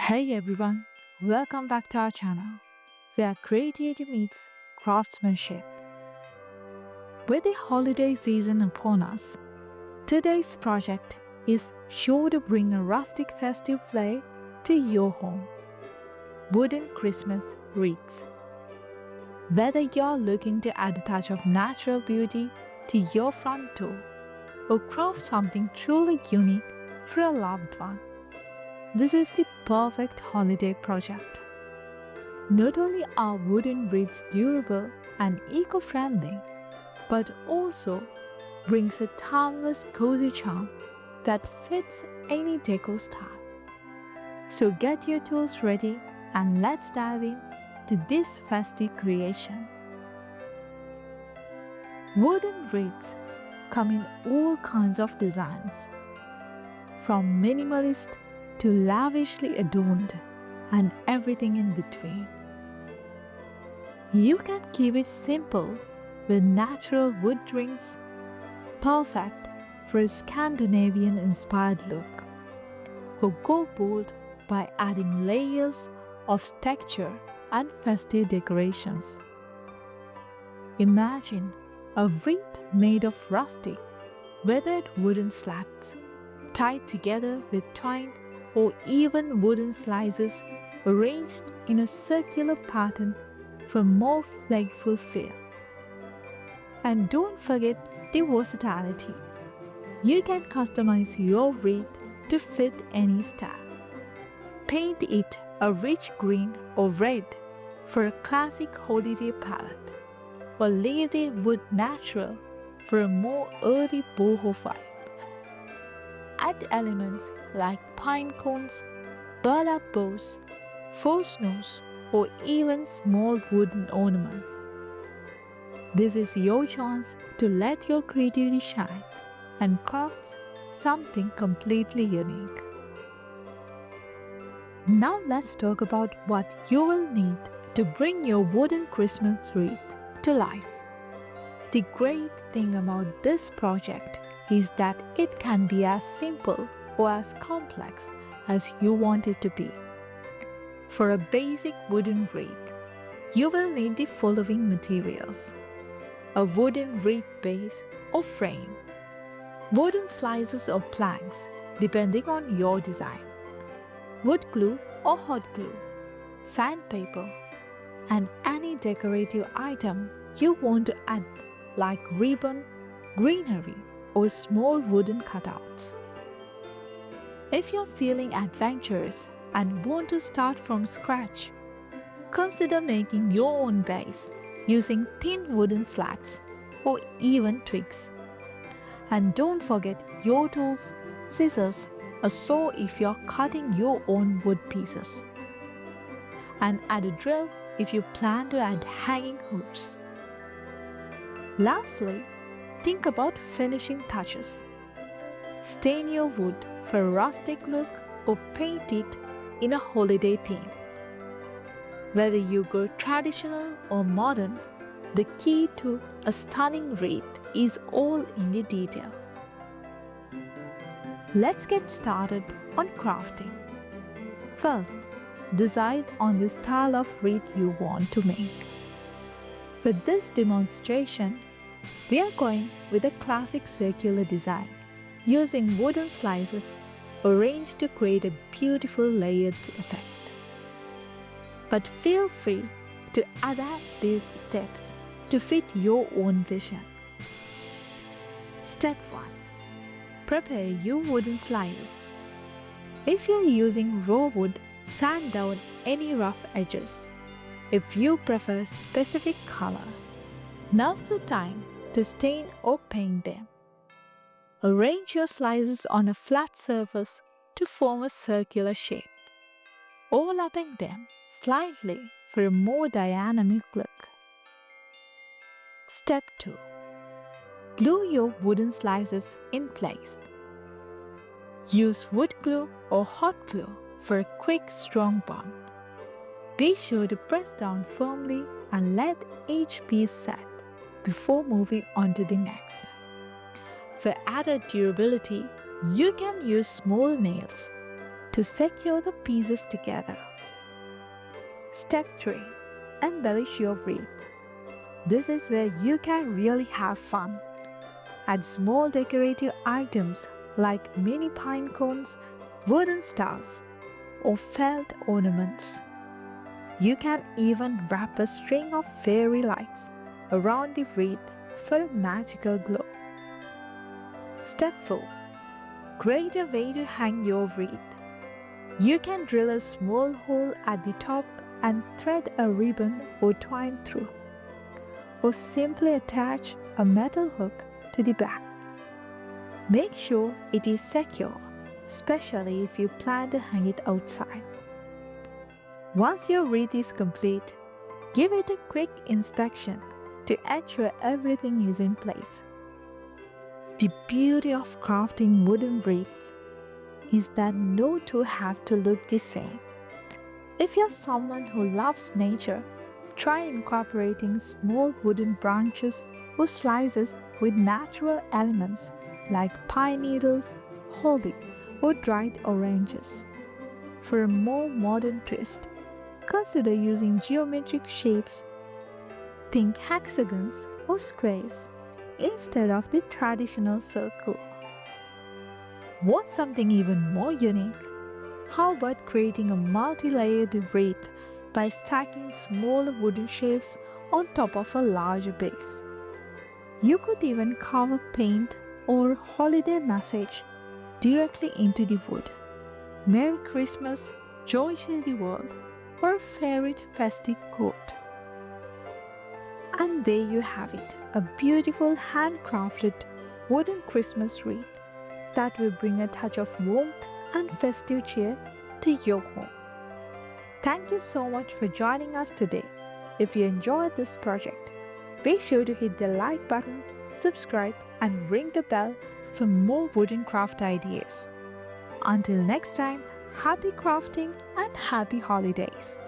Hey everyone, welcome back to our channel where creativity meets craftsmanship. With the holiday season upon us, today's project is sure to bring a rustic festive flair to your home. Wooden Christmas wreaths. Whether you're looking to add a touch of natural beauty to your front door or craft something truly unique for a loved one, this is the perfect holiday project. Not only are wooden wreaths durable and eco-friendly, but also brings a timeless cozy charm that fits any decor style. So get your tools ready and let's dive in to this festive creation. Wooden wreaths come in all kinds of designs, from minimalist to lavishly adorned and everything in between. You can keep it simple with natural wood rings, perfect for a Scandinavian-inspired look, or go bold by adding layers of texture and festive decorations. Imagine a wreath made of rustic, weathered wooden slats tied together with twine or even wooden slices arranged in a circular pattern for more playful feel. And don't forget the versatility. You can customize your wreath to fit any style. Paint it a rich green or red for a classic holiday palette, or leave the wood natural for a more earthy boho vibe. Add elements like pine cones, burlap bows, faux snows, or even small wooden ornaments. This is your chance to let your creativity shine and craft something completely unique. Now let's talk about what you will need to bring your wooden Christmas wreath to life. The great thing about this project is that it can be as simple or as complex as you want it to be. For a basic wooden wreath, you will need the following materials: a wooden wreath base or frame, wooden slices or planks depending on your design, wood glue or hot glue, sandpaper, and any decorative item you want to add like ribbon, greenery, or small wooden cutouts. If you're feeling adventurous and want to start from scratch, consider making your own base using thin wooden slats or even twigs. And don't forget your tools, scissors, a saw if you're cutting your own wood pieces. And add a drill if you plan to add hanging hoops. Lastly, think about finishing touches. Stain your wood for a rustic look or paint it in a holiday theme. Whether you go traditional or modern, the key to a stunning wreath is all in the details. Let's get started on crafting. First, decide on the style of wreath you want to make. For this demonstration, we are going with a classic circular design, using wooden slices arranged to create a beautiful layered effect. But feel free to adapt these steps to fit your own vision. Step 1. Prepare your wooden slices. If you're using raw wood, sand down any rough edges. If you prefer a specific color, now's the time to stain or paint them. Arrange your slices on a flat surface to form a circular shape, overlapping them slightly for a more dynamic look. Step 2. Glue your wooden slices in place. Use wood glue or hot glue for a quick, strong bond. Be sure to press down firmly and let each piece set before moving on to the next. For added durability, you can use small nails to secure the pieces together. Step 3. Embellish your wreath. This is where you can really have fun. Add small decorative items like mini pine cones, wooden stars, or felt ornaments. You can even wrap a string of fairy lights around the wreath for a magical glow. Step 4. Create a way to hang your wreath. You can drill a small hole at the top and thread a ribbon or twine through, or simply attach a metal hook to the back. Make sure it is secure, especially if you plan to hang it outside. Once your wreath is complete, give it a quick inspection to ensure everything is in place. The beauty of crafting wooden wreaths is that no two have to look the same. If you're someone who loves nature, try incorporating small wooden branches or slices with natural elements like pine needles, holly, or dried oranges. For a more modern twist, consider using geometric shapes. Think hexagons or squares instead of the traditional circle. Want something even more unique? How about creating a multi-layered wreath by stacking smaller wooden shapes on top of a larger base? You could even carve a paint or holiday message directly into the wood. Merry Christmas, joy to the world, or a favorite festive quote. And there you have it, a beautiful handcrafted wooden Christmas wreath that will bring a touch of warmth and festive cheer to your home. Thank you so much for joining us today. If you enjoyed this project, be sure to hit the like button, subscribe, and ring the bell for more wooden craft ideas. Until next time, happy crafting and happy holidays!